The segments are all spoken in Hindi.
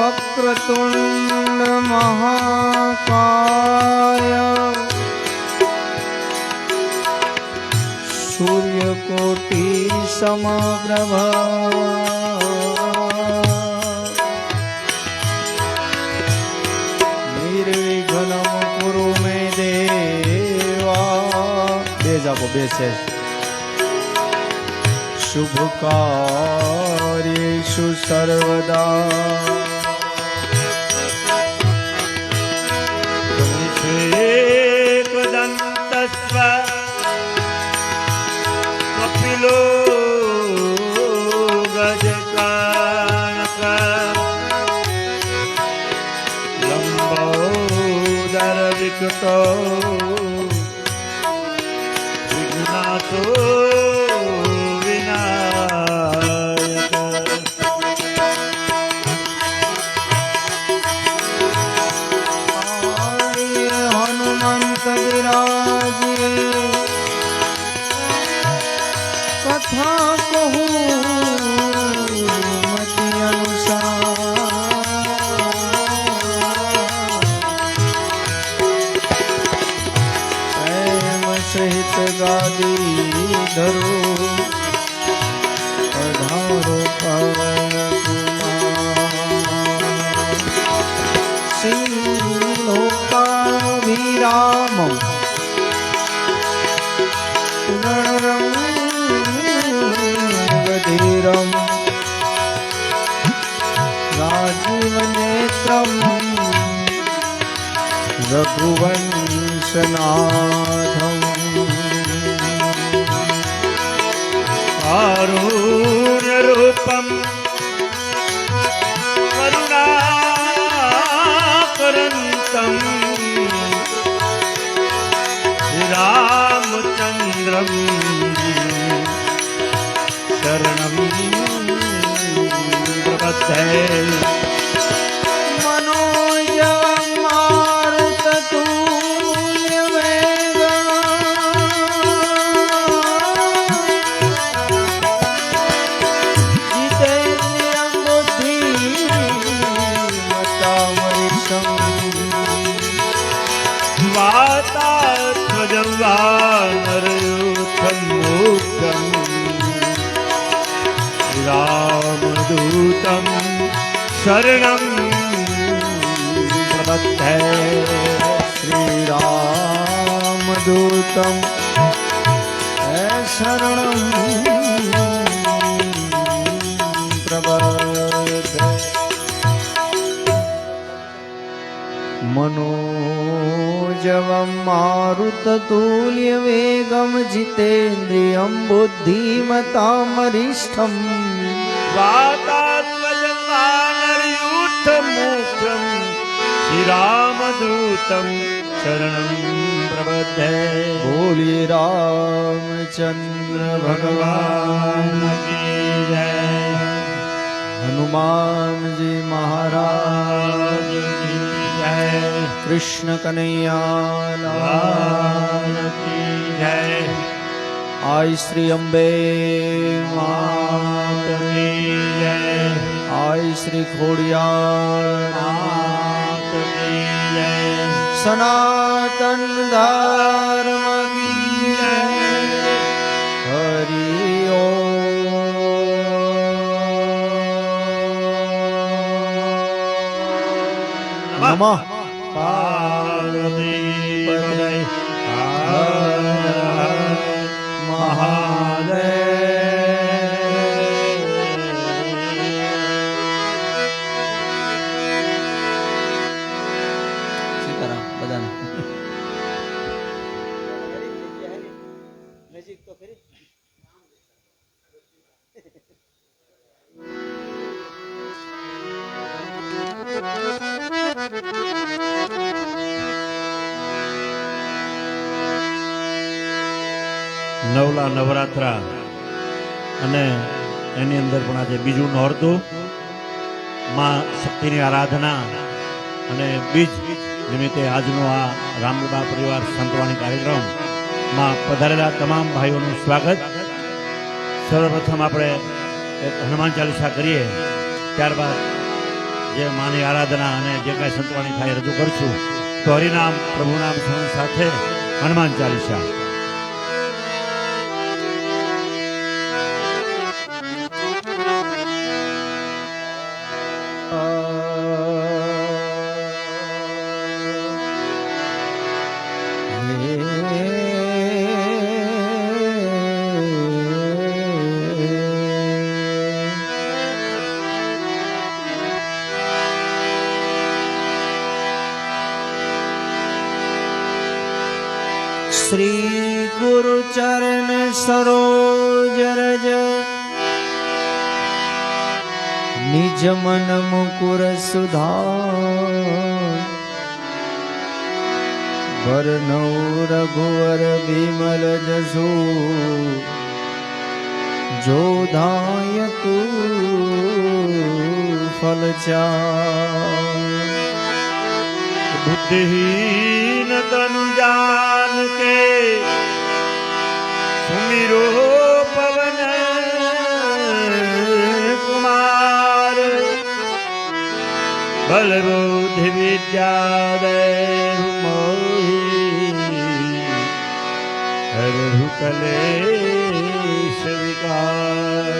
वक्रतुंड महाकाय सूर्यकोटि समप्रभा निर्विघ्नं कुरु मे देवा। बेसे शुभ कार्येषु सर्वदा एकदन्तस्व कपिलो गजकानक लम्बोदर विकटो विघ्नातो कथा कहूँ मति अनुसार सहित गादी धरो पधारो पवन कुमार सिंहोकाभिराम गधीरम राजीवनेत्रम रघुवंशनाथम कारुण्यरूपं करुणाकरन्तं श्रीरामचन्द्रं शरणं प्रपद्ये। रामदूतं शरणं प्रपद्ये। श्रीरामदूतं शरणं प्रपद्ये। मनोजवं मारुततुल्यवेगं जितेन्द्रियं बुद्धिमतामरिष्ठम् वातात्मजन्मानरयूथमुख्यं श्रीरामदूतं शरणं प्रपद्ये। बोलिए रामचंद्र भगवान की जय। हनुमान जी महाराज की जय। कृष्ण कन्हैया लाल की जय। आई श्री अम्बे मात की जय। आई श्री खोड़ियार मात की जय। सनातन धर्म की जय। हरि ओम। नमः पार्वतीपतये हर हर महादेव। सीताराम बधाने नजीक तो खरी। નવલા નવરાત્રા અને એની અંદર પણ આજે બીજું નોરતું માં શક્તિની આરાધના અને બીજ નિમિત્તે આજનો આ રામબાબા પરિવાર સંતવાણી કાર્યક્રમમાં પધારેલા તમામ ભાઈઓનું સ્વાગત। સર્વપ્રથમ આપણે એક હનુમાન ચાલીસા કરીએ, ત્યારબાદ જે માની આરાધના અને જે કાંઈ સંતવાણી થાય રજૂ કરશું. તો હરિનામ પ્રભુનામ સ્મરણ સાથે હનુમાન ચાલીસા. श्री गुरु चरण सरोज रज निज मन मुकुर सुधार वरनौ रघुवर विमल जसु जो दायक फल चार बुद्धिहीन तनु जान के सुमिरो पवन कुमार बल बुद्धि विद्या देहु मोहि हरहु कलेश विकार.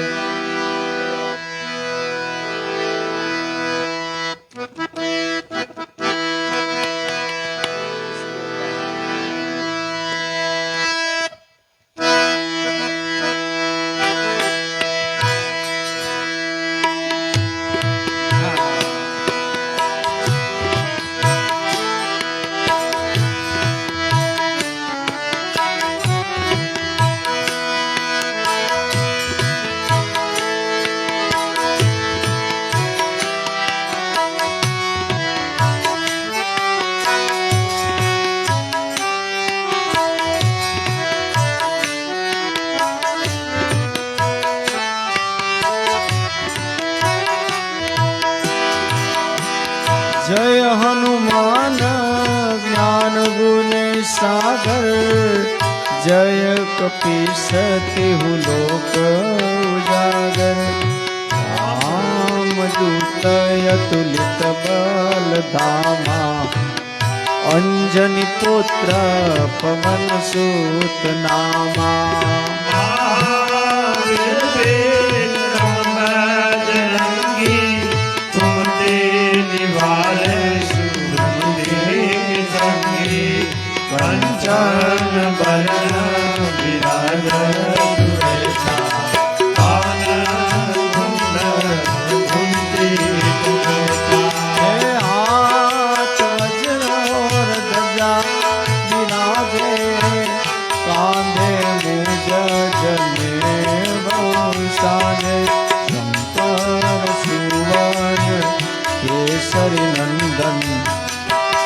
जय हनुमान ज्ञान गुण सागर जय कपीस तिहु लोक उजागर राम दूत अतुलित बल धामा अंजनी पुत्र पवन सुत नामा. कंचन बरण विराज सुरेशा कानन कुंडल कुंचित केशा. हाथ वज्र और ध्वजा विराजे कांधे मुझ जनेऊ साजे शंकर सुवन केसरी नंदन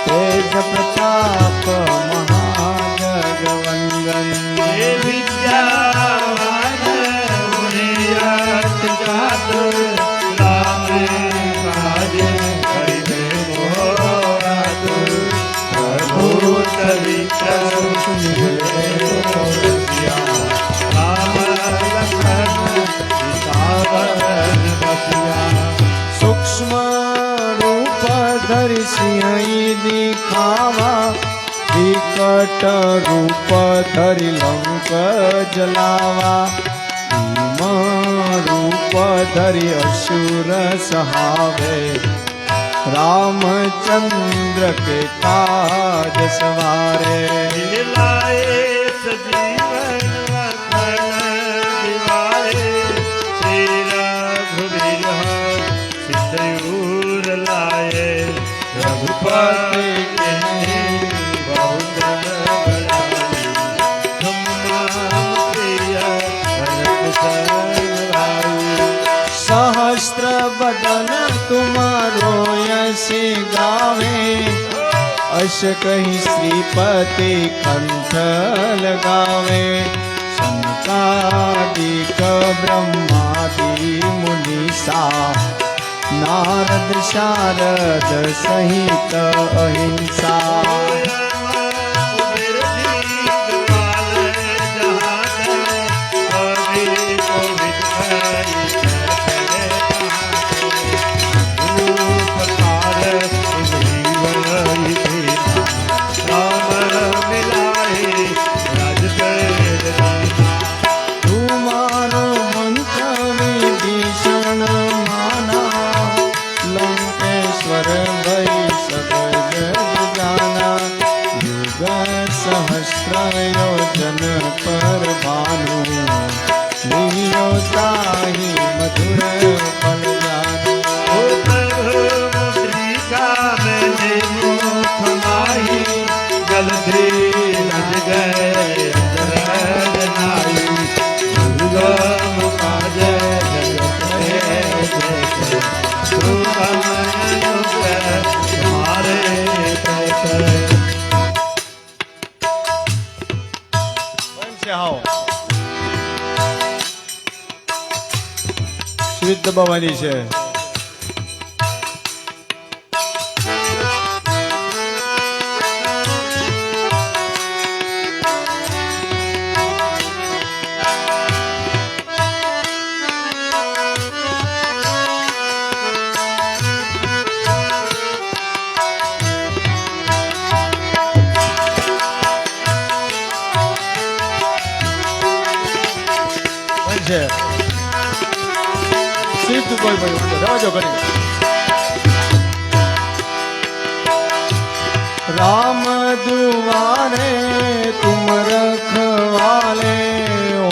तेज प्रताप महाजगवंदन. विद्यावान गुणियत चातुर राम काज करिबे मोरातुर प्रभुत विक्रम सुनिबे मोरसिया राम लखन सीतावन बसिया. सूक्ष्म रूप धरि सिंह दिखावा विकट रूप धरि लंक जलावा भीम रूप धरि असुर सहावे रामचंद्र के काज सवारे. लाए सजीवन लखन दिवारे श्री रघुवीर सिद्धयूर लाए रघुपति के बहुत बड़ाई हम प्रिय भरत सरनाई. सहस्त्र बदन तुम्हारो यश गावे अश कहीं श्रीपति कंठ लगावे. शंकादिक ब्रह्मादि मुनीसा नारद शारद सहित अहिंसा. સ્વીચ દબાવવાની છે. છે સ્વીચ કોઈ પણ રવાજો કરી. राम दुआरे तुम रखवाले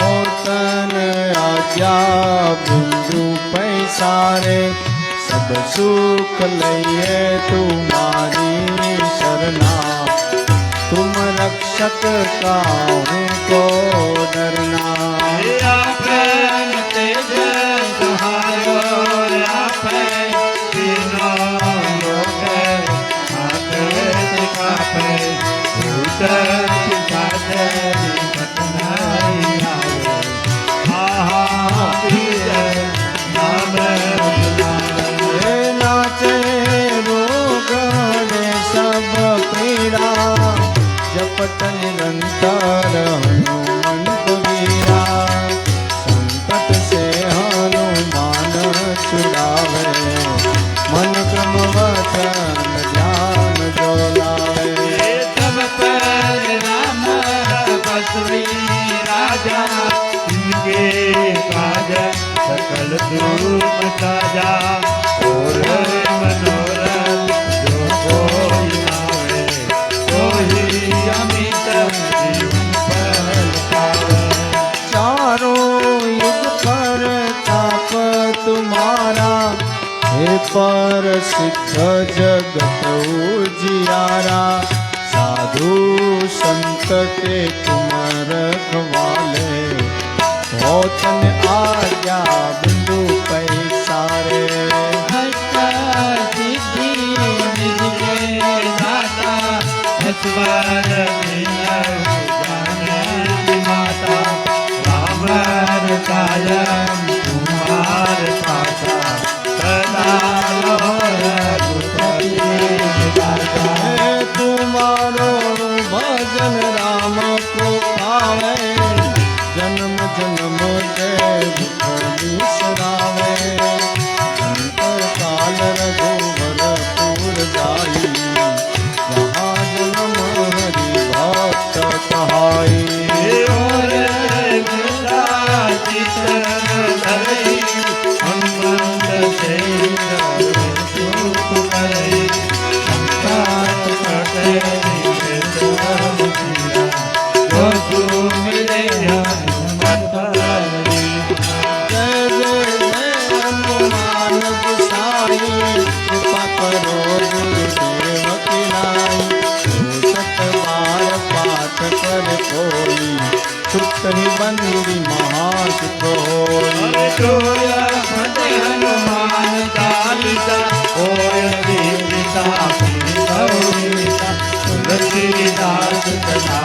होतन आज्ञा बिंदु पैसारे सब सुख लइए तुम्हारी शरणा तुम रक्षक काहू को डरना. नाचे रोग सब पीड़ा जपत निरंतर हनुमंत वीरा संकट से हनुमान छुड़ावे मन क्रम वचन ध्यान डोलावे. राजा इनके काज सकल धूम ताजा और मनोरथ जो कोई नावे कोई अमित जीवन फल पावे. चारों युग पर ताप तुम्हारा हे पर सिद्ध जगत उजियारा साधु संत के तुम रखवाले होतन आज्ञा बिंदु पैसारे. माता राम कायम तुम्हार पासा सदा तुम्हारो भजन राम को पावे जन्म जन्म के दुख बिसरावे. अंतर काल रघुवर पुर जाई जहाँ जन्म हरि भक्त कहाई. बंदी महासुखोई हनुमान चालीसा तुलसीदास कथा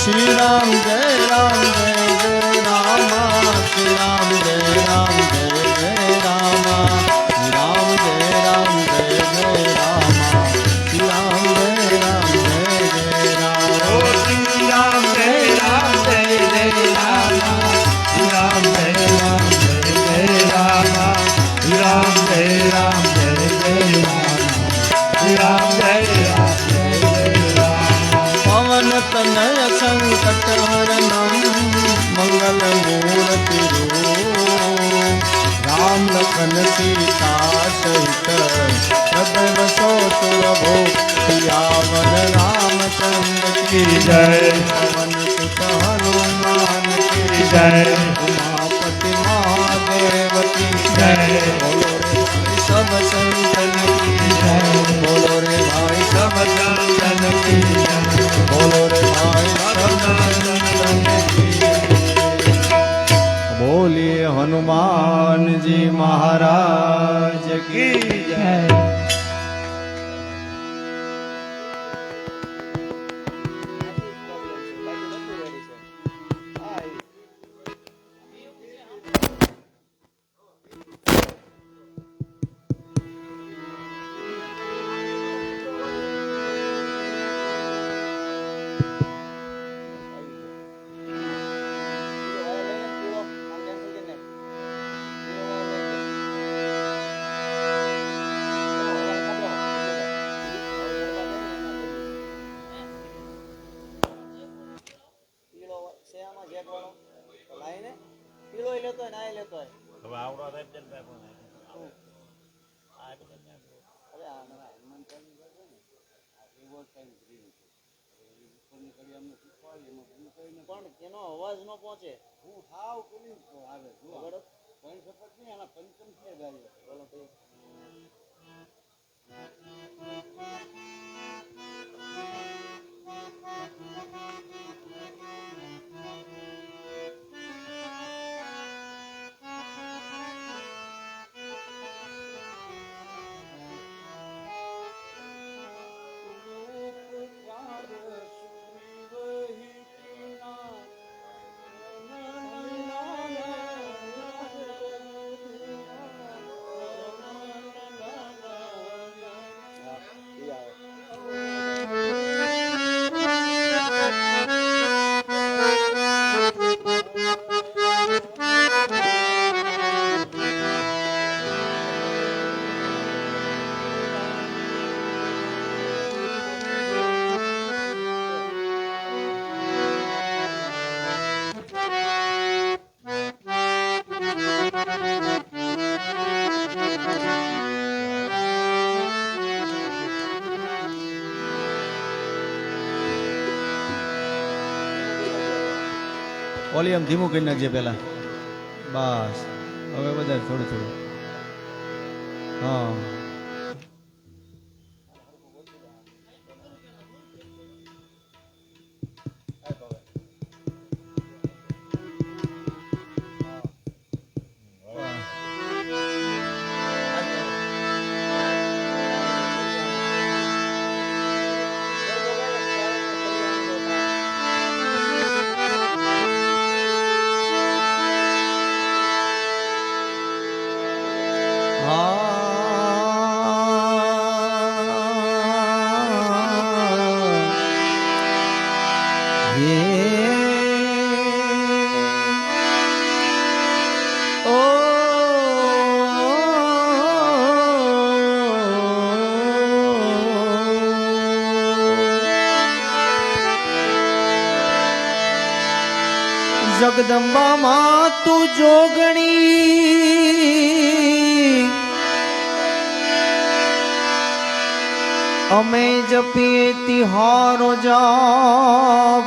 श्री राम जय राम जय जय रामा श्री राम जय राम जय जय रामा श्री राम जय राम जय जय रामा श्री राम जय राम जय जय रामा. श्री राम जय राम जय जय रामा श्री राम जय राम जय जय रामा श्री राम जय राम जय जय रामा श्री राम जय राम जय जय रामा. पवन तनय संकट हरणम मंगल मूर्ति रूप राम लखन सीता सहित सदैव सो सुरभो सियावर रामचंद्र की जय. पवन सुत हनुमान की जय. उमापति महादेव की जय. बोलो रे भाई सब संतन की जय. बोलो रे भाई सब संतन की जय. बोलो रे भाई सब संतन की जय. હનુમાનજી મહારાજ કી જય. હવે આવડો સાહેબ છે ને પણ એનો અવાજ ન પહોંચે. હું હાવ કરી આવે જો પણ સપોર્ટ નહીં આના પંચમ છે ગાડી બોલો તો વોલ્યુમ ધીમું કરી નાખજે પેલા. બસ હવે વધારે થોડું થોડું. હા જગદંબા માં તું જોગણી અમે જપીએ તિહારો જાપ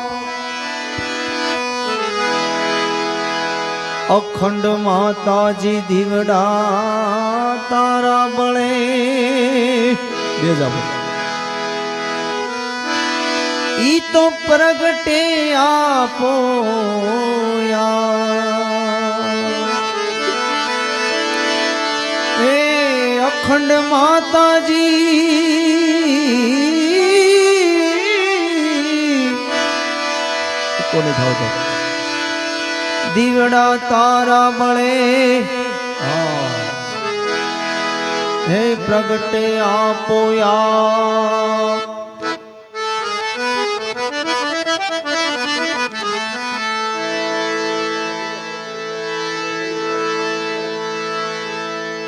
અખંડ માતાજી દીવડા તારા બળે બે જાપ ઈ તો પ્રગટે આપો હે અખંડ માતાજી કોને થાવ તો દીવડા તારા બળે હે પ્રગટે આપો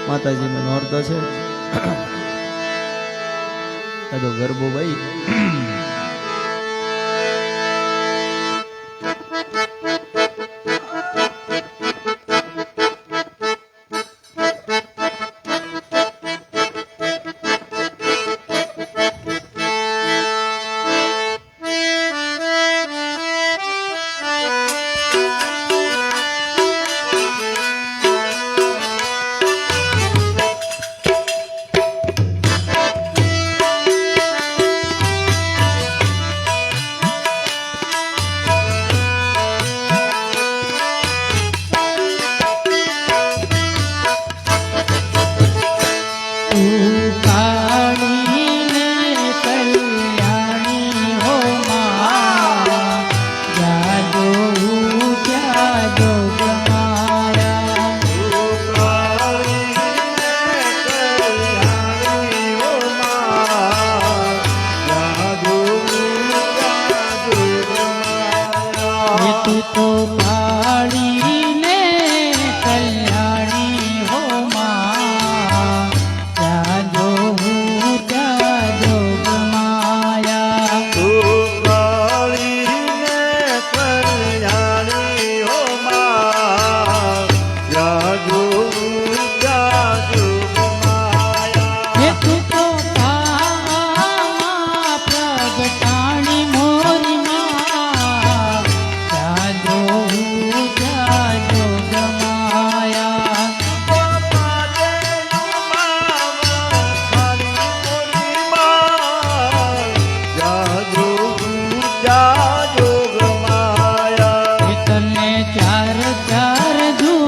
માતાજી નો નોરતો છે તો ગરબો ભાઈ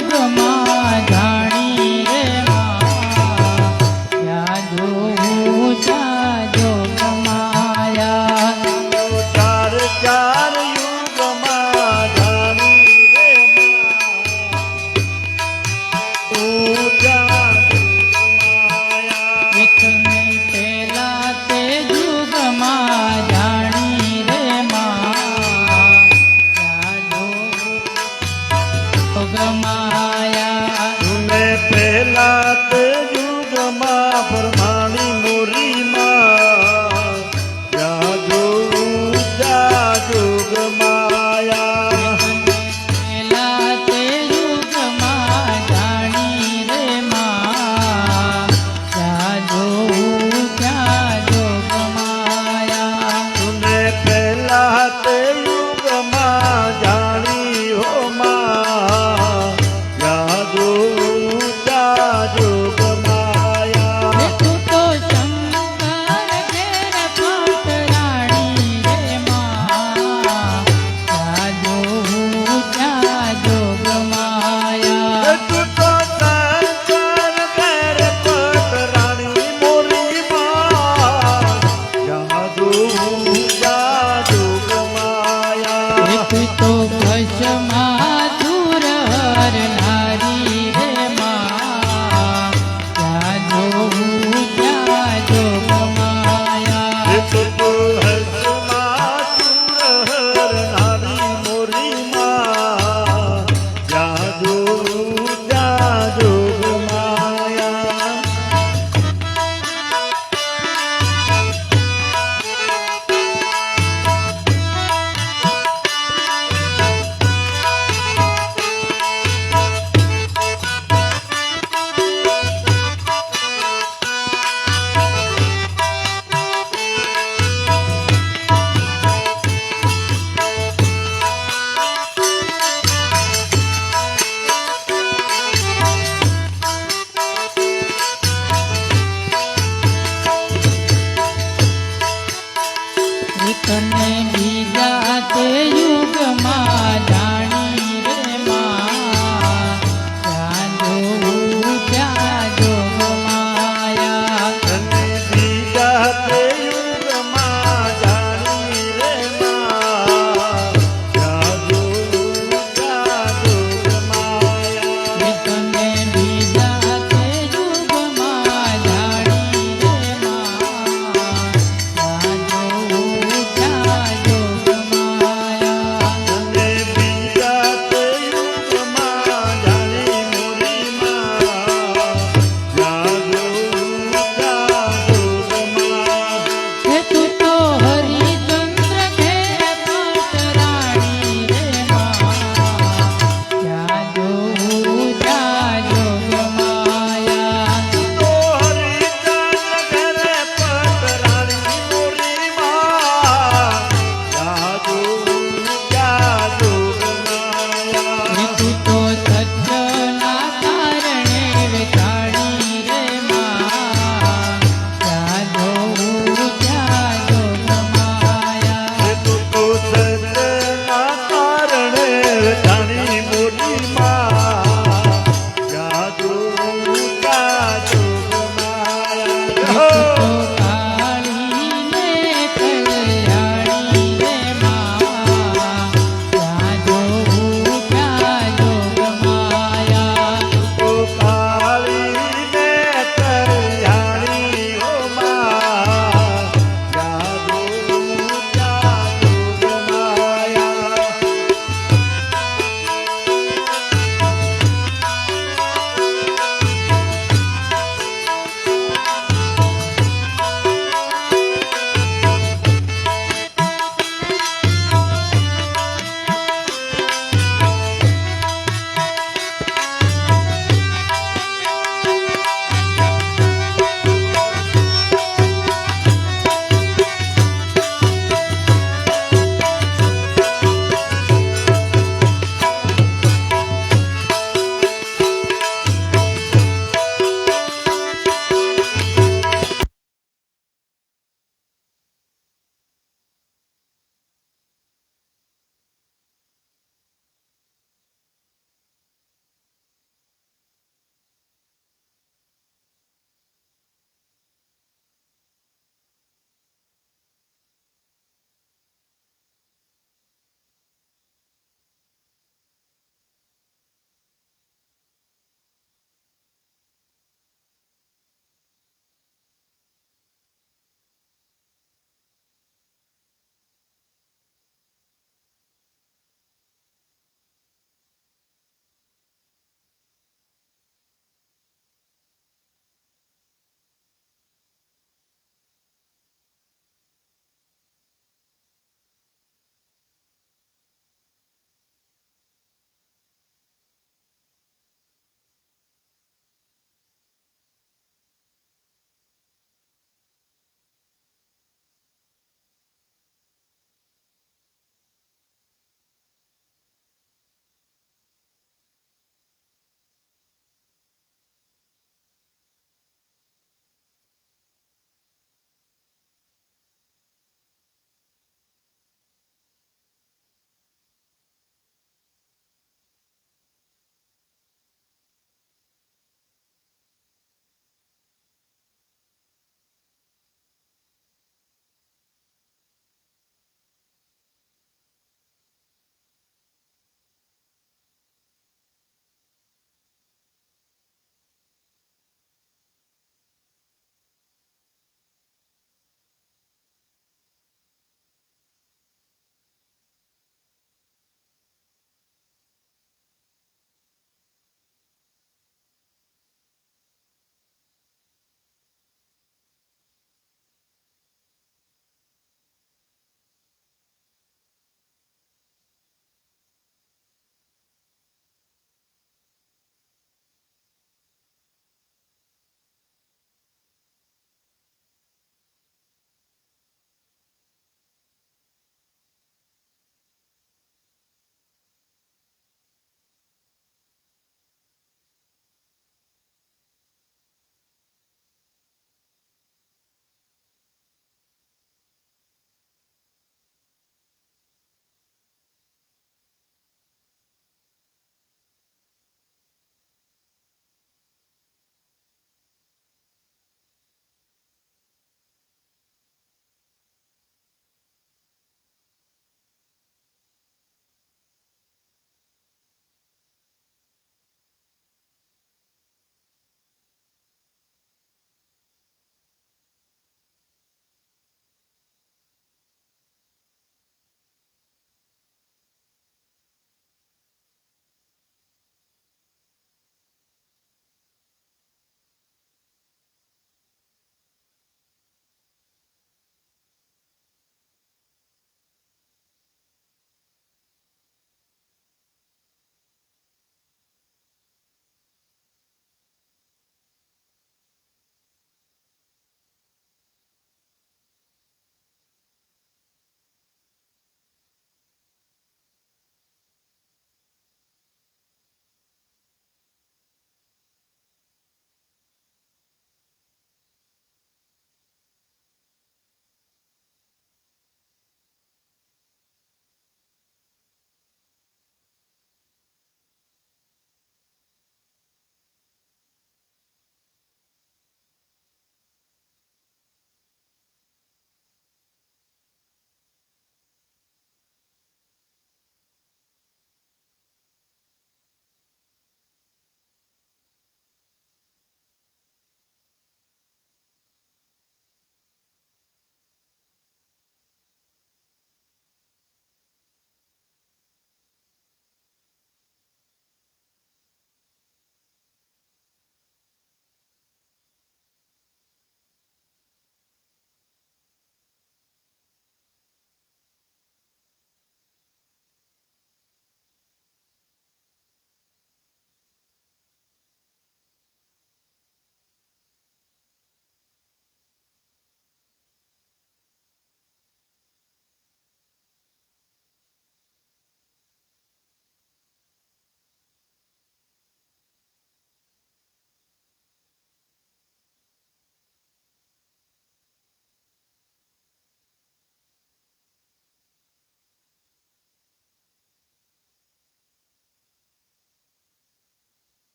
યુગમાં જાણી રે માં ત્યાં જોઉં ત્યાં જોગમાયા ચાર ચાર યુગમાં જાણી રે એકને પેલા તે યુગમાં જાણી રે માં ત્યાં જોગમાયા પહેલા